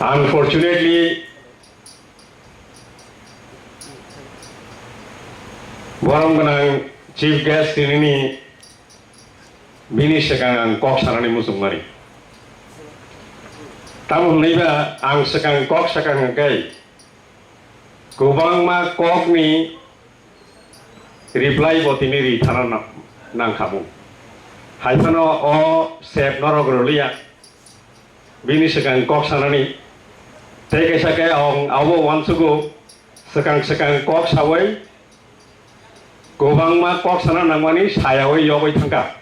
Unfortunately, Borong chief guest ini bini sekarang kok sarani musung mari. Tamu niba ang sekarang kok sekarang kai. Kubang ma kok ni reply botini ri thana nang kamu. Haipano o sep norogrolia bini sekarang kok sarani. Tege sakai ong awo wansugo sekarang kok sawai. Kubang ma kok sana nangwani sayawai yowai tangka.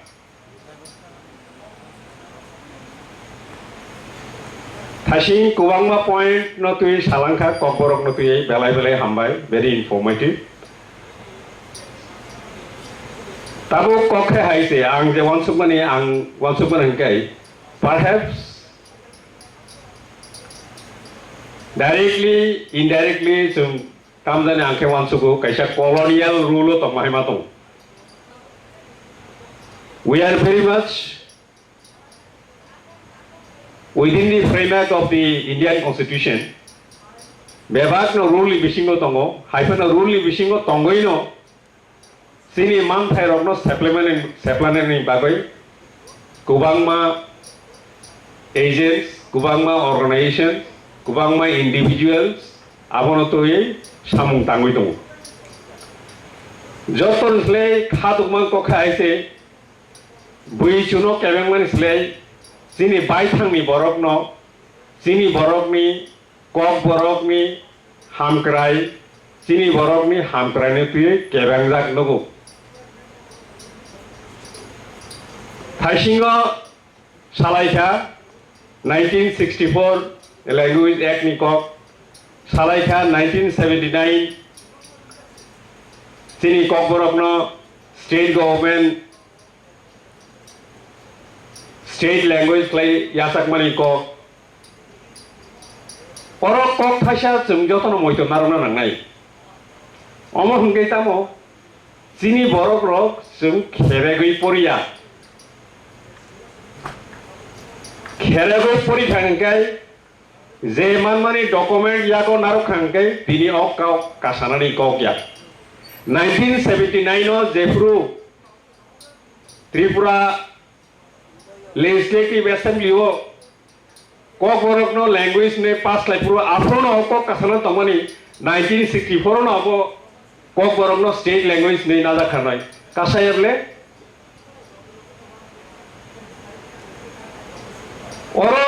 Thasing kubang ma point no tui salangka kokborok no tui belai hambai very informative. Tabu kokhe haise ang je wansukmani ang wansukman hengkai perhaps directly indirectly sum tamjane angke wansuku kaisa colonial rule to mahimatong. We are very much within the framework of the Indian Constitution. Bebak no rule bisingo tongo, hyphen no rule bisingo tongoino. Sini mang thai rok no supplement ni bagwi. Kubang ma agents, kubang ma organizations, kubang ma individuals, abono to ye samung tangui tongo. Joton slay khatuk mang ko khaise, bui chuno kebeng man slay. Sini baithang ni borok no, sini borok ni, kokborok ni, hamkrai, sini borok ni hamkrai ni tuye kebang jak nogo. Thasingo salaika 1964 Language Act ni kok, salaika 1979 sini kokborok no state government state language play yasak mani kok orok kok thasa jungjotono moito narona nangnai omo hungkei tamo sini borok rok jung kheregui poria kheregui pori thangkai je manmani document yako narok khangkai tini ok kau kasanani kok ya 1979 o jefru Tripura Legislative Assembly o Kokborok no language ne pass lai puro afro no kok kasana tomani 1964 no abo Kokborok no state language ne nada khanai kasayarle oro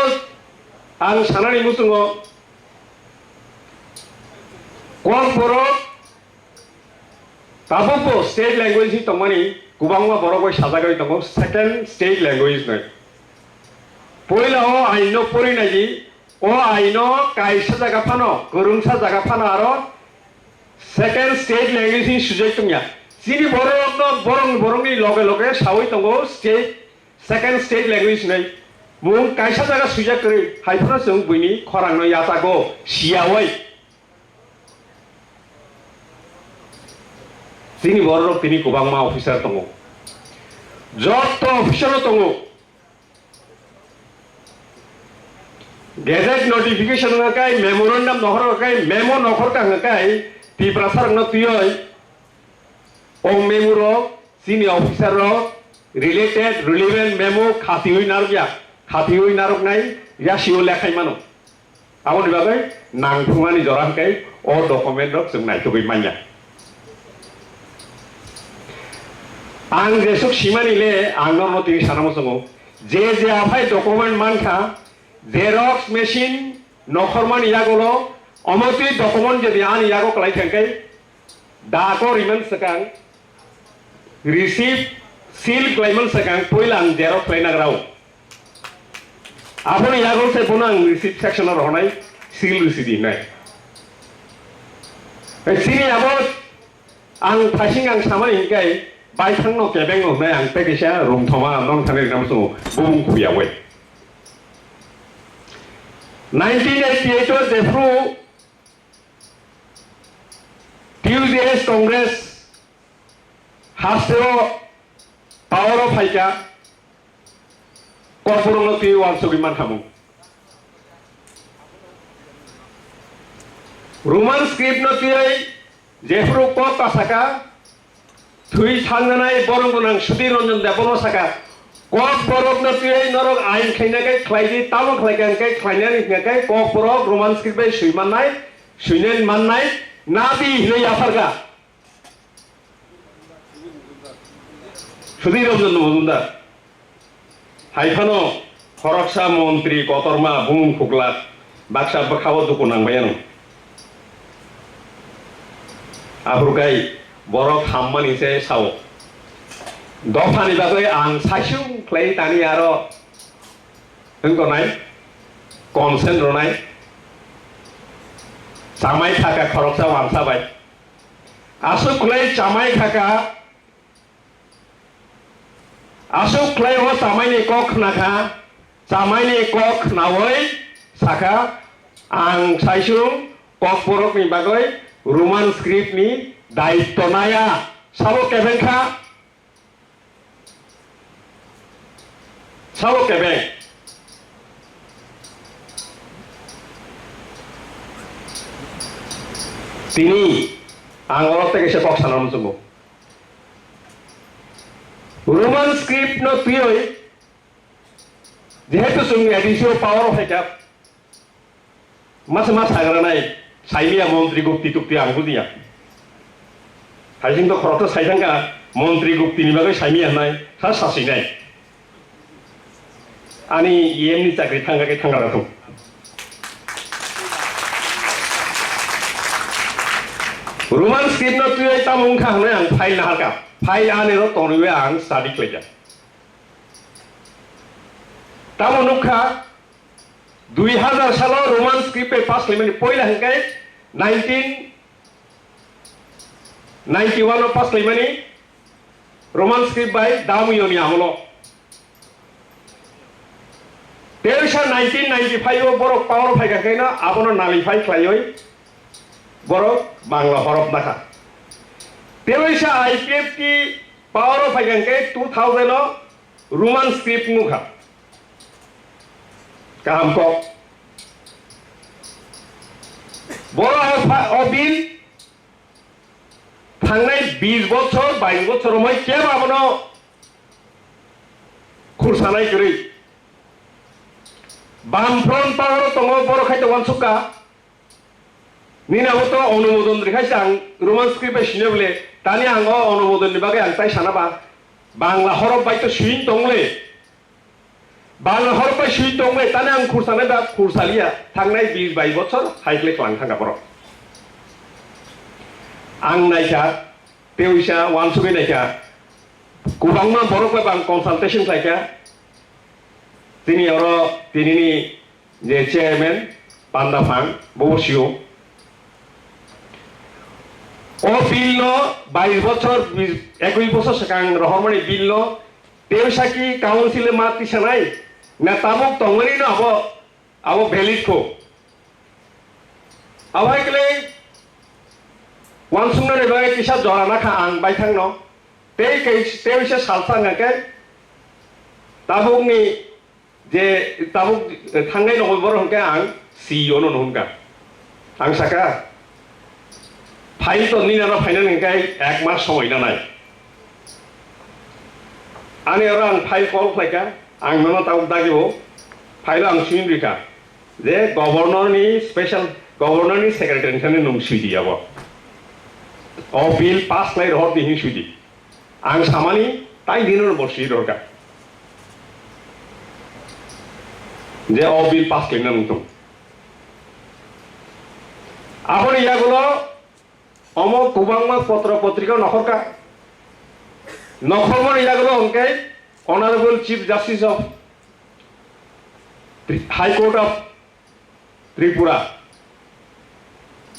ang sanani musungo Kokborok tabopo state language hi tomani kubangma borok sajagai tongo second state language nai Poila o aino pori naji o aino kaisa jaga phano kurungsa jaga phano aro second state language ni sujai tungya sini borok no borong ni loge sawai tongo state second state language nai mung kaisa jaga sujai kri haifra sung buini khorang no yata go siawai sini borok tini kubangma officer tongo joto officer tongo Gazette notification ngakai, memorandum nohor ngakai, memo nohor ka ngakai, ti prasar no tuyoi, ong memo ro, sini officer ro, related, relevant memo khatiui narok nai, ya siu lekai mano. Awon ibagai, nangthumani joran kai, o document rok sung nai tugui manya. Ang jesuk simani le, ang no tini sanamo sungo, je afai document man ka, Xerox machine nokhorman yagolo omoti document jadi an yago kalai thangkai dako riman sakang receive seal claimant sakang poilang Xerox klaina grau apun yago se punang receipt section rohnai seal receipt nai sini abot ang thasing ang samani ingkai bai thang no kebeng no nai ang pekisa rom thoma nong thane namsu bung khuyawe 1988 was approved Tuesday's Congress has the power of Haika Kokborok no tui wan sugiman hamu Roman script no tiai jefru ko kasaka thui sanganai borong gunang Chittaranjan Debbarma Sakha Kokborok no tiai norok ain khaina kai khlaidi tamok khlaikan kai khlaina ni kai Kokborok Roman script bai suimanai suinen mannai nabi hilai afarga Chittaranjan mujumdar haifano Horaksa Montri Kotorma Bung Kuklat Baksa Bakawa Dukunang Bayan Abrukai Borok Hammani se Sao Dofani Bagai Ang Sashung Clay Tani Aro Ungonai Consent Ronai Samai Kaka Koroksa Wamsabai Asu Clay Chamai Kaka Asu Clay Ho Samai Ni Kok Naka Samai Ni Kok Nawai Sakha Ang Sashung Kokborok Ni Bagai Roman script ni daitto naya sabo keben kha sabo keben tini angolot থেকে সে পক্ষ নাম জমো Roman script no tuoi যেহেতু সঙ্গে additional power of এটা মাস মাস হাগরানাই Saimia Montri Gupti Tukti Angkudia. Hajing to Kroto Saitanga, Montri Gupti Nibago Saimia Nai, Sasinai. Ani Yemni Takritanga Tangarato. Roman script not to a Tamunka and Pai Naka, Pai Anero Tonuan study pleasure. Tamunuka. 2000 সালে Roman স্ক্রিপ্টে pass মানে পয়লা হাঙ্কাই 1991 pass মানে Roman script by দামুয়নি আমলো তেরশা 1995 বড় পাওয়ার ফাইকা কাইনা আপন nullify খাইই বড় বাংলা হরফ দেখা তেরশা IPF কি পাওয়ার ফাইকা কাই 2000 Roman script মুখা Kaham kok boro obil thangnai 20 বছর 22 বছর মই কেবা বনো খুরসানাই করি বামফ্রন্ট পাওয়ার তঙ্গ বড় খাইতে ওয়ানসুকা নিনাবত অনুমোদন রেখাইছে আং রোমান স্ক্রিপ্টে সিনে বলে তানি আং অনুমোদন নিবাগে আং তাই সানাবা বাংলা হরফ বাইতো সুইন তংলে Bang horpa shui tongwe tane ang kursane ba kursalia thangnai 20-22 বছর haikle klang thanga boro ang naika teuisa wansuge naika kubangma boro ko bang consultation laika tini ni je chairman panda phang bosio o billo 22 বছর 21 বছর sakang rohormani billo teuisa ki council e mati sanai na tabuk tongani no abo valid ko awai kle wansungna ne bagai kisa jorana kha ang bai thang no tei se salsa ngake tabuk ni je tabuk thangai no bor hongke ang CEO no hongka ang Sakha file to ni na final ngai 1 মাস সময় না নাই ani orang file call laika ang nono tau dagibo file ang suin rika je governor ni special governor ni secretary thane nung suidi abo o bill pass lai roh di hin suidi ang samani tai dinor bosi dorka je o bill pass kena nung ahon iagulo omo kubangma potro potrika nokhorka nokhormor iagulo onkai Honorable Chief Justice of High Court of Tripura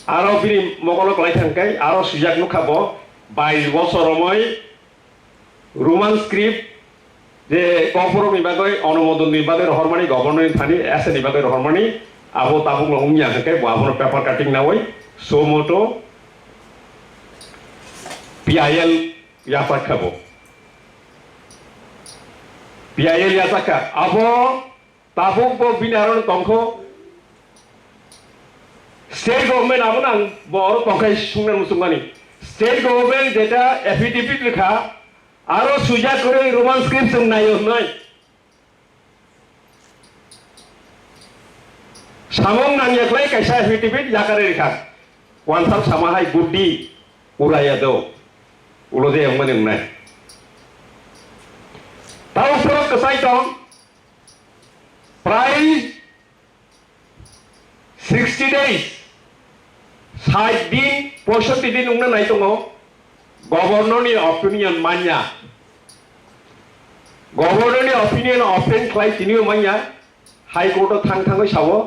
Aro bini mokolok laithangkai aro sujak nukhabo 22 বছর সময় Roman script je Kokborok ni bagoi অনুমোদন ni bagoi rohormani governor ni thani ase ni bagoi rohormani abo tabuk longnya hangkai abo paper cutting nawai so moto PIL yapak khabo PIL Sakha abo tabuk bo binaron tongkho State government abon ang bor pangkai sungnan musungani. State government যেটা affidavit লেখা আরো সুজা করে Roman script নাইও নয় সামং নাংয়াকলাই কাইসা affidavit ইয়াকারে লেখা ওয়ানসাপ সামাহাই গুড্ডি উড়াইয়া দাও উলো যে মানে নাই তাও ফরক কাসাই দং প্রায় 60 days 60 दिन 65 दिन उंगना नाय दङ गभर्नरनि अपिनियन मानिया गभर्नरनि अपिनियन अपेन खालाय तिनियो मानिया हाई कोर्टआव थाङै सावो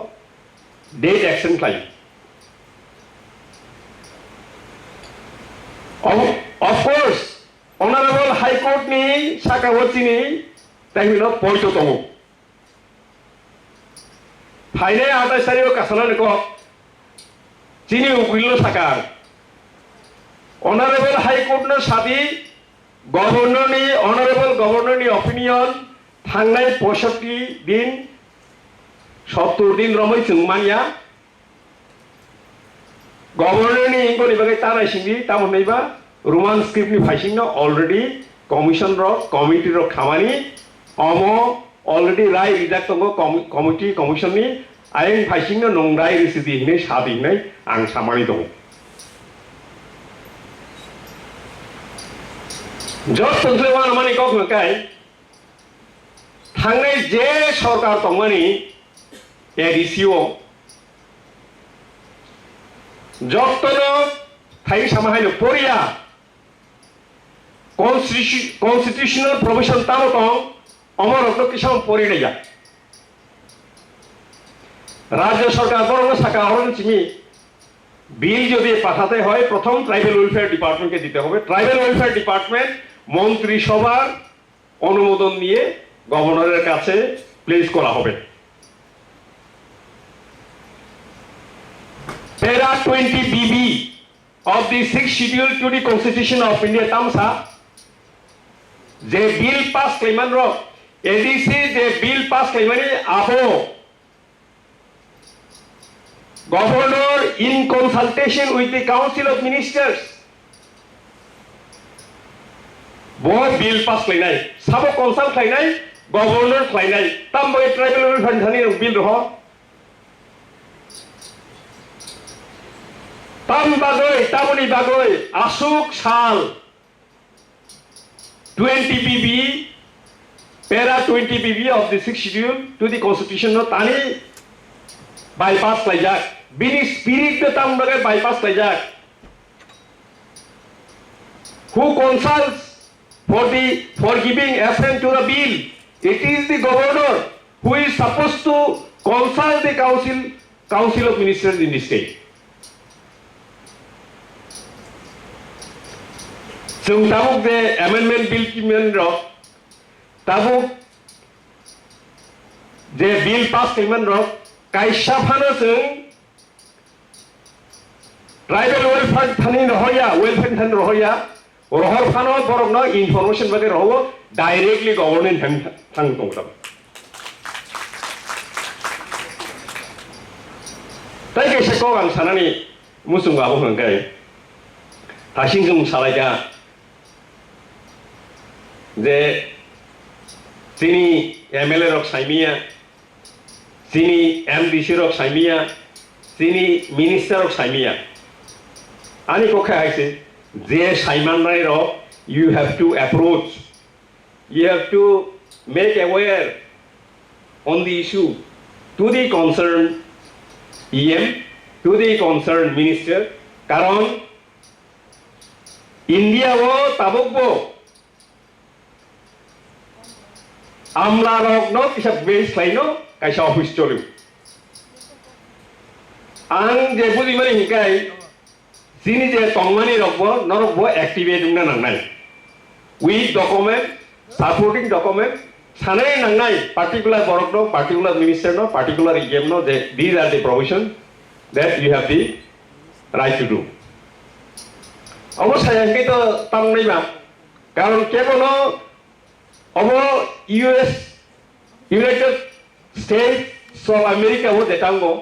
डेट एक्शन खालाय of course honorable high court ni Sakha ni taimino poito dङ फाइने आधा सारियो Kasna neko Sini ukilo Sakha honorable high court no sadi honorable governor ni opinion thangnai 65 din 70 din romoi chungmania governor ni ingoni bagai tarai singdi tamon ba roman script ni phaising no already commission ro committee ro khamani omo already rai redact tongo committee commission ni aing phaising no nongrai risidi hine sadi nai ang samani dong jot tonglewan mani kok ngakai thangnai je sarkar tongmani ADCO jottono thai samahai no poria constitutional provision tamo tong amar okto kisam pori na ya রাজ্য সরকার বড় শাখা হরণ চিমি বিল যদি পাঠাতে হয় প্রথম tribal welfare ডিপার্টমেন্টকে দিতে হবে ট্রাইবাল ওয়েলফেয়ার ডিপার্টমেন্ট মন্ত্রিসভার অনুমোদন নিয়ে গভর্নরের কাছে প্লেস করা হবে প্যারা 20 BB of the 6th schedule to the constitution of India tamsa যে বিল পাস ক্লেমান র এডিসি যে বিল পাস ক্লেমানি আবো Governor in consultation with the Council of Ministers both bill pass lainai sabo consult lainai governor lainai tambo tribal welfare thani bill ro tam bagoi tamoni bagoi asuk sal 20 BB para 20 BB of the 6th schedule to the constitution no tani bypass laijak bini spirit de tambagai bypass laijak who consults for giving assent to the bill it is the governor who is supposed to consult the council of ministers in the state so tabuk the amendment bill kimen ro tabuk the bill pass kimen ro kaisa phano sung tribal welfare thani rohoya welfare thani rohoya rohor phano borok no information bage roho directly government thang tongtam tai kaisa ko ang sanani musung abo hangkai thasing jung salaiga je sini MLA rok saimia sini MDC rok saimia sini minister rok saimia ani kokha aise je saiman rai ro you have to approach you have to make aware on the issue to the concerned EM to the concerned minister karon India wo tabukbo amla rok no kisa base laino kaisa office cholu ang je budi mari hikai sini je tongmani rokbo norokbo activate na nangnai with document supporting document sanai nangnai particular borok no particular minister no particular EM no these are the provision that you have the right to do অবশ্যই আমি তো তাম নাই বা কারণ কেবল অব US United States of America wo detango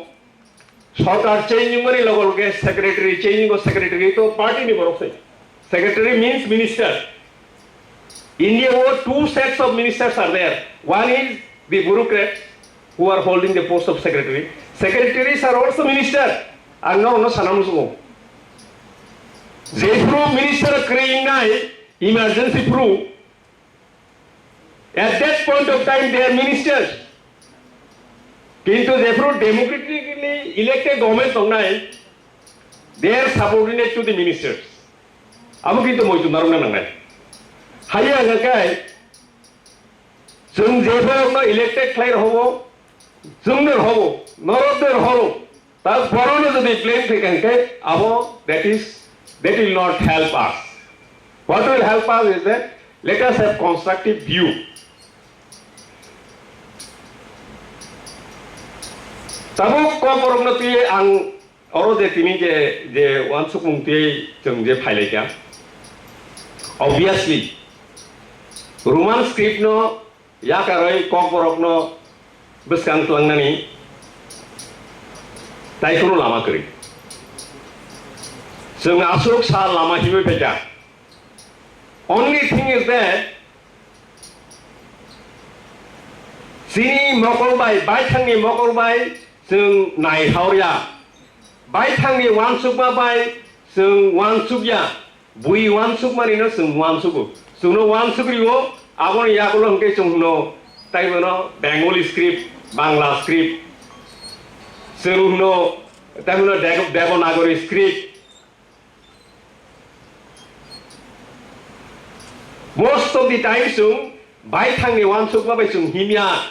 सरकार चेंजिंग मनी लगल के सेक्रेटरी चेंजिंग सेक्रेटरी तो पार्टी नहीं बरक से secretary means minister. India over 2 sets of ministers are there. One is the bureaucrats who are holding the post of secretary. Secretaries are also ministers. And no sanam sumo. Zefro minister creating emergency proof. At that point of time they are ministers. Kintu Zefro democratically elected government tongnai, they are subordinate to the ministers. Amo kintu mo itu narum nangai. Haya ngakai, jung Zefro no elected player hobo, jungner hobo, naroder hobo. Tad porona jodi blame thekanke, abo that will not help us. What will help us is that let us have constructive view. Tabu Kokborok na tuye ang oro de tini je wansuk mung tuye jeng je phaile kya. Obviously, Roman script no Yakarnai Kokborok no beskang tuang nani tai kuno lama keri. Jeng asuk sa lama hiwe peja. Only thing is that sini mokolbai, bai thangni mokolbai, jeng nai hauria. Bai thangni wansukma bai, jeng wansukya. Bui wansuk manino jeng wansuku. Jengno wansukriwo, abon yakulo hengke jengno taimono Bengali script, Bangla script. Jengno taimono Devanagari script. Most of the time sung bai thangni wansuk ma bai sung himya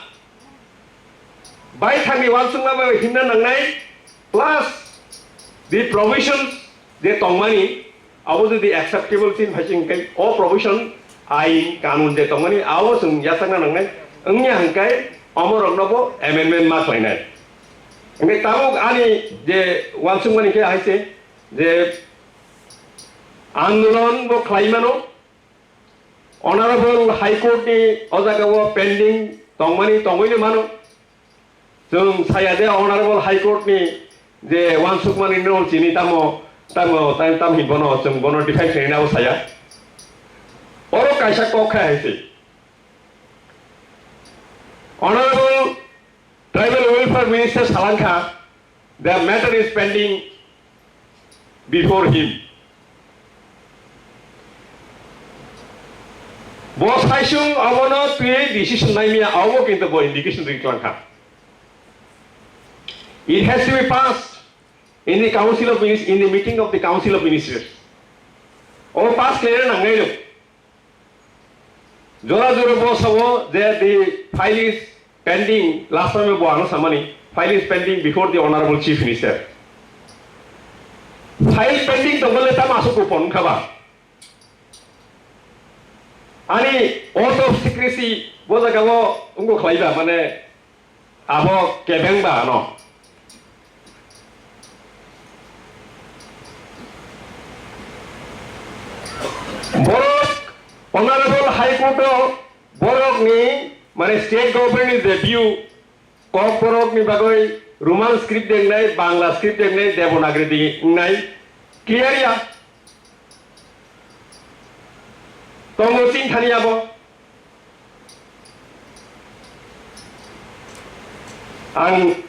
bai thangni wansuk ma bai himna nangnai plus the provisions the tongmani abo the acceptable thing haching kai all provision ai kanun de tongmani abo sung yasanga nangnai engnya hangkai amorok nobo amendment ma khlainai engke tabuk ani je wansuk mani ke haise je andolon bo khlaimano Honorable High Court ni ojagawo pending tongmani tongoi mano jeng saya de Honorable High Court ni je wansukmani no chini tam hibono jeng bono defense ni nao saya oro kaisa kokha haise Honorable Tribal Welfare Minister Sakha, the matter is pending before him. Bos haisung abono tuye decision naimia abo kintu bo indication riklanka. It has to be passed in the council of ministers, in the meeting of the council of ministers. Or pass clear nangai lo. Jora bos abo that the file is pending. Last time bo ano samani file is pending before the honorable chief minister. File pending to bole ta masuk upon khaba. Ani oath of secrecy boza kawo ungo khlaiba mane abo kebeng ba no Borok Honorable High Court Borok ni mane state government is review Kokborok ni bagoi Roman script dengnai Bangla script dengnai Devanagari dengnai clear ya Tongo sing thani abo ang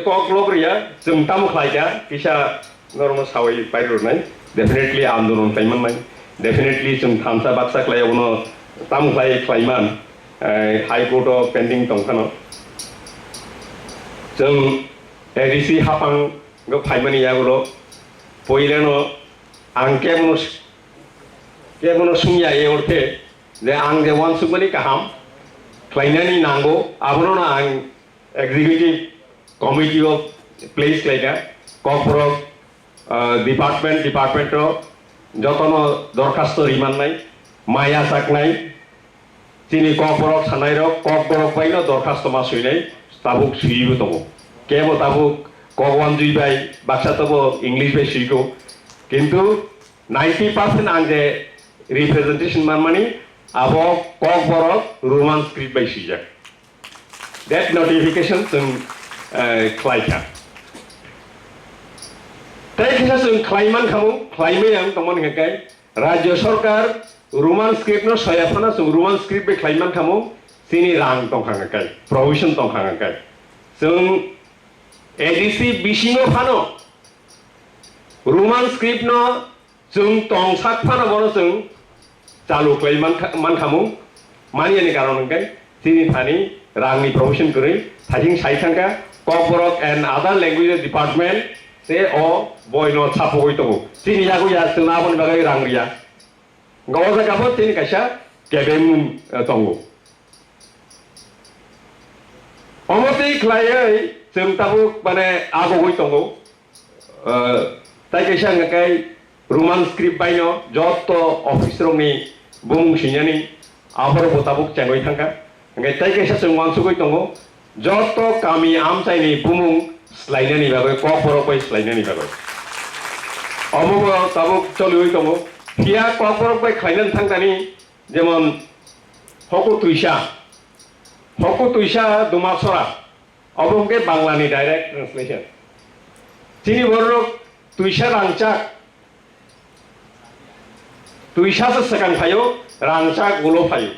Kokborok ya jeng tamu khlaija kisa normal sawai pairur nai definitely andolon klaiman mai definitely jeng thamsa baksa khlaiyono tamu khlaiman high court of pending tongkhano jeng ADC hapang go phaimani yagulo poileno Kemono sungya ye orte de ang de wansukmani kaham klainani nango abono na ang executive committee of place laika Kokborok department ro jotono dorkhasto riman nai maya sak nai chini Kokborok sanai ro Kokborok paino dorkhasto ma sui nai tabuk suibu tobo kebo tabuk kokwan jui bai baksa tobo English bai suigo kintu 90% ang de representation money about Kokborok Roman script by Shija. That notification to Klaika. তাই কিসা जों ख्लाइमान खामो ख्लाइमै आं तमन हेकाय राज्य सरकार Roman script न सयाफाना जों Roman script बे ख्लाइमान खामो सिनि रां तंखांगाय प्रोविजन तंखांगाय जों एडिसि बिसिङो फानो रोमान स्क्रिप्ट न जों तंसाक फानो बनो जों चालु ख्लाइमान खामो मानियानि कारण हेकाय सिनि थानि रांनि प्रोविजन करै थाजिं साइथांगा Kokborok and other language department से ओ बयनो सापोय दङ सिनि यागो या जों आबन बागै रां गैया गाव जागाबो सिनि कायसा केबेम दङ अमते ख्लायै जों ताबो माने आगोवै दङ ताइ कायसा नकाय रोमान स्क्रिप्ट बायनो जत ऑफिस रंनि बुं सिनानि आफर बताबुक चेंगै थांगा ओंखाय ताइ कायसा जों वानसुगै दङ जत गामि आमचाइनि बुमुं स्लाइनानि बागै ककबरक स्लाइनानि बागै अमबो ताबुक चलियै दङ फिया ककबरक ख्लाइनान थांगानि जेमन हकु तुइसा दुमासरा अबंगे बांलानि डाइरेक्ट ट्रांसलेशन चिनि बरक तुइसा रांचाक तुइसा से सेकां फायो रांचाक गुलो फायो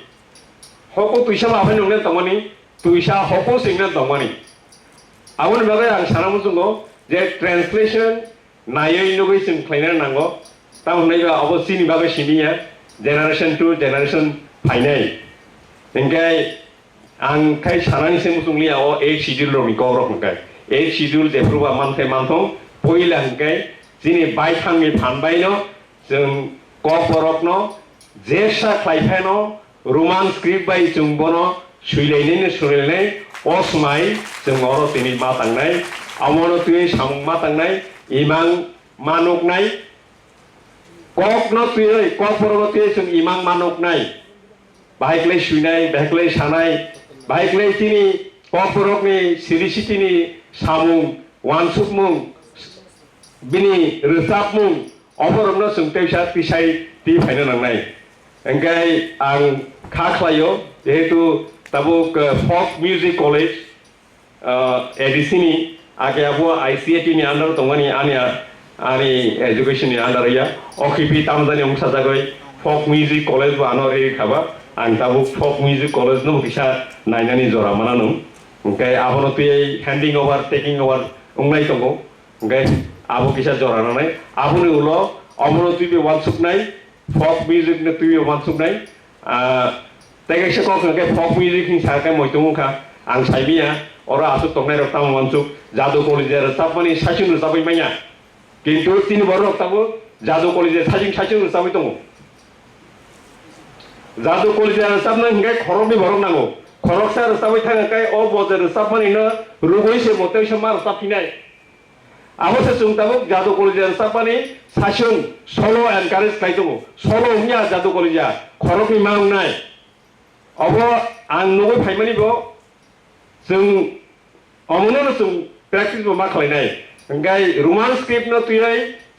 हकु तुइसा लाफाय नंने तमनि तुइसा हकु सिंना तमनि आवन बागै आं सानामो जोंगो जे ट्रांसलेशन नायै नुगै जों ख्लाइना नांगौ ता होननायबा अब चिनि बागै सिनिया जेनारेशन टू जेनारेशन फाइनाय ओंखाय आं खाय सानानि से मुसुंलिया ओ एक शिड्यूल रनि ककबरक होनखाय एक शिड्यूल जेफ्रुबा मानथे मानथं पयला होनखाय चिनि बायथांनि फानबायनो जों ककबरक न जेसा ख्लाइफानो रोमान स्क्रिप्ट बाय जों बनो सुइलायनैनो सुइलायनाय असमाय जों अर तिनि मा तांनाय आमनो तुय सामुं मा तांनाय इमां मानकनाय कक न तुय ककबरक तुय जों इमां मानकनाय बाहायक्लै सुइनाय बाहायक्लै सानाय बाहायक्लै तिनि ककबरकनि सिरिसिटिनि सामुं वानसुकमुं बिनि रोजाबमुं अफरनो जों तैसा तिसाय ति फायनो नांनाय ओंखाय आं खाख्लायो जेहेतु Tabuk folk music college एडिसिनि आगेयाबो ICAT नि अंडर दंगानि आनि एजुकेशन नि अंडर या ओखिपि तामजानि अंसा जागै folk music college बो आनो रे खाबा आं ताबुक folk music college नो किसा नायनानि जरा मानानो ओंखाय आबनो तुय हैंडिंग ओवर टेकिंग ओवर उंनाय दंगो ओंखाय आबो किसा जरा नाय आबोनि उलो अमनो तुय बे वानसुकनाय folk music ने तुय वानसुकनाय तैगैसे कक folk music नि सारकाय मोयतमुखा आं साइबिया और आसुक तंनाय रक्ताम वानसुक जादु कलेज रसाबमानि सासिन रसाबै माया किन्तु तिन बर रक्ताबो जादु कलेज सासिन रसाबै दङ जादु कलेज रसाबनो हिंगाय खरबनि भरक नांगौ खरकसा रसाबै थांगाय अ बजे रसाबमानिनो रुगैसे मतेसे मा रसाबफिनाय आबोसे जों ताबो जादु कलेज रसाबमानि सासिन सलो एनकारेज खाय दङ सलो हुनिया जादु कलेजा खरकनि मांनाय अब आं नगै फाइमानिबो जों अमनो जों प्रेक्टिस मा खालायनाय ओंखाय रोमान स्क्रिप्ट न तुयै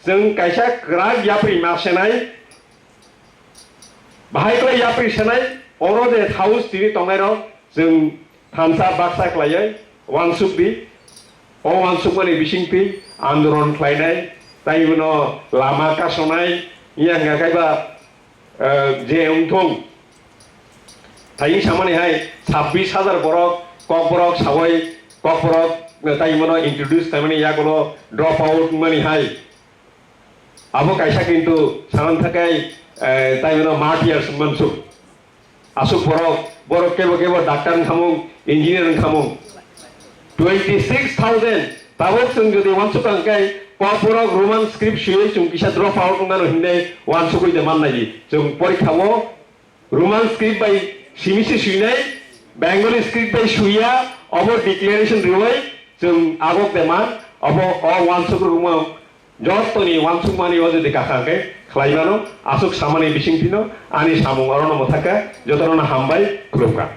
जों कायसा ग्राग याप्रि मासेनाय बाहायक्लै याप्रि सेनाय अरो दे हाउस तिनि तंनायरो जों थामसा बाक्सा खालायै वानसुकदि अ वानसुकमानि बिसिंथि आन्दोलन खालायनाय ताइबोनो लामा कासनाय इयां गायबा जे उंथं ताइ सामानि हाय 26,000 बरक Kokborok सावै Kokborok ताइमोनो introduce ताइमानि यागोलो drop out मानि हाय आबो कायसा किन्तु सानान थाखाय ताइमोनो मार्टियार्स मनसुक आसुक बरक केबो डाक्टर खामुं इंजिनियर खामुं 26,000 ताबो जों जदि वानसुक अंकाय ककबरक रोमान स्क्रिप्ट सुयै जों किसा ड्रप आउट नानो हिन्ने वानसुकै दे माननाय जों परीक्षावो रोमान स्क्रिप्ट बाय सिमिसि सुइनाय बेंगली स्क्रिप्ट बाय सुइया अब डिक्लेरेशन रिवै जों आगक देमा अब अ वानसुक रुमा जतनि वानसुक मानि जदि काखाके ख्लाइमानो आसुक सामानि बिसिंथिनो आनि सामुं अरनो मथाका जतरनो हामबाय खुलुमका